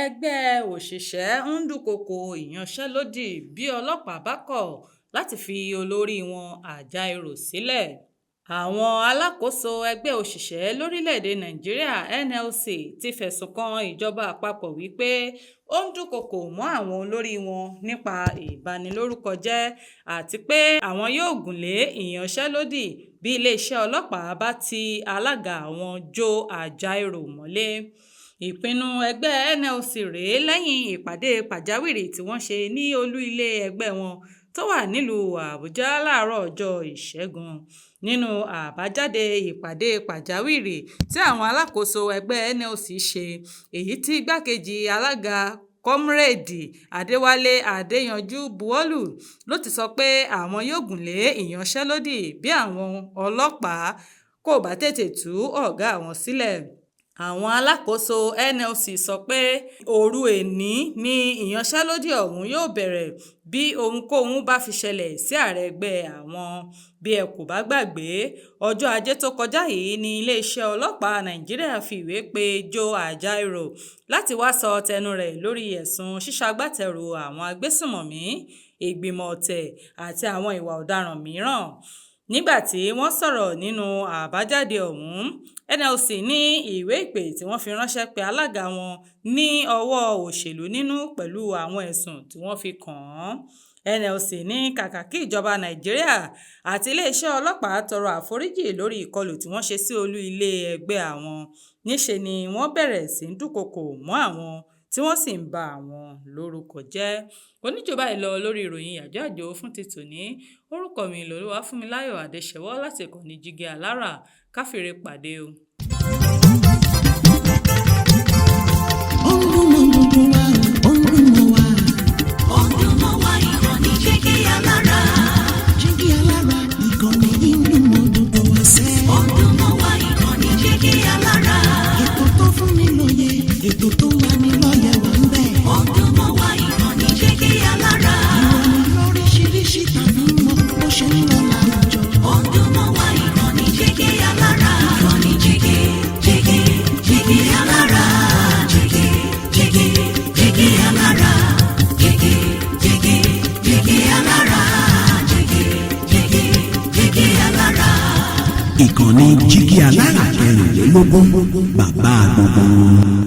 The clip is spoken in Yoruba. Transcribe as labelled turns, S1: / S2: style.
S1: ẹgbẹ́ òṣìṣẹ́ ń dúnkòokò ìyanṣẹ́lódì bí ọlọ́pàá bá kọ̀ láti fi olórí wọn Ajaero sílẹ̀. Àwọn alákòóso ẹgbẹ́ òṣìṣẹ́ lórílẹ̀‐èdè Nàìjíríà NLC ti fẹ̀sùn kan ìjọba àpapọ̀ wípé ó ń dúnkòokò mọ́ àwọn olórí wọn nípa ìbanilórúkọjẹ́ àti pé àwọn yóò gùnlé ìyanṣẹ́lódì bí iléeṣẹ́ ọlọ́pàá bá ti alága àwọn Joe Ajaero mọ́lé. Ìpinnu ẹgbẹ́ NLC rèé lẹ́yìn ìpàdé pàjáwìrì tí wọ́n ṣe ní olú ilé ẹgbẹ́ wọn tó wà nílùú Àbújá láàárọ̀ ọjọ́ Ìṣẹ́gun. Nínú àbájáde ìpàdé pàjáwìrì tí àwọn alákòóso ẹgbẹ́ NLC ṣe, èyí tí igbákejì alága Kọ́múrèèdì Adéwálé Adéyanjú buwọ́lù ló ti sọ pé àwọn yóò gùnlé ìyanṣẹ́lódì bí àwọn ọlọ́pàá kò bá tètè tú ọ̀gá àwọn sílẹ̀. Àwọn alákòóso NLC sọ pé òru èní ni ìyanṣẹ́lódì ọ̀hún yóò bẹ̀rẹ̀ bí ohunkóhun bá fi ṣẹlẹ̀ sí ààrẹ ẹgbẹ́ àwọn. Bí ẹ kò bá gbàgbé, ọjọ́ Ajé tó kọjá yìí ni iléeṣẹ́ ọlọ́pàá Nàìjíríà fi ìwé pe Joe Ajaero láti wá sọ tẹnu rẹ̀ lórí ẹ̀sùn ṣíṣagbátẹrù àwọn agbésùnmọ̀mí, ìgbìmọ̀ ọ̀tẹ̀ àti àwọn ìwà ọ̀daràn mìíràn. Nígbà tí wọ́n sọ̀rọ̀ nínú àbájáde ọ̀hún, NLC ní ìwé ìpè tí wọ́n fi ránṣẹ́ pe alága wọn ní ọwọ́ òṣèlú nínú pẹ̀lú àwọn ẹ̀sùn tí wọ́n fi kàn án. NLC ní kàkà kí ìjọba Nàìjíríà àti iléeṣẹ́ ọlọ́pàá tọrọ àforíjì lórí ìkọlù tí wọ́n ṣe sí olú ilé ẹgbẹ́ àwọn. Níṣe ni wọ́n bẹ̀rẹ̀ sí ń dúnkòokò mọ́ àwọn tí wọ́n sì ń ba àwọn lórúkọ jẹ́. Oníjọba ìlọ lórí ìròyìn yàjóyàjó fún ti tòní. Orúkọ mi Olúwafúnmiláyọ̀ Adéṣẹwọ́ láti ìkànnì Jígí Alára. Káfíńre pàdé o.
S2: Ìkànnì Jígí Alára 24, bàbá gbogbo.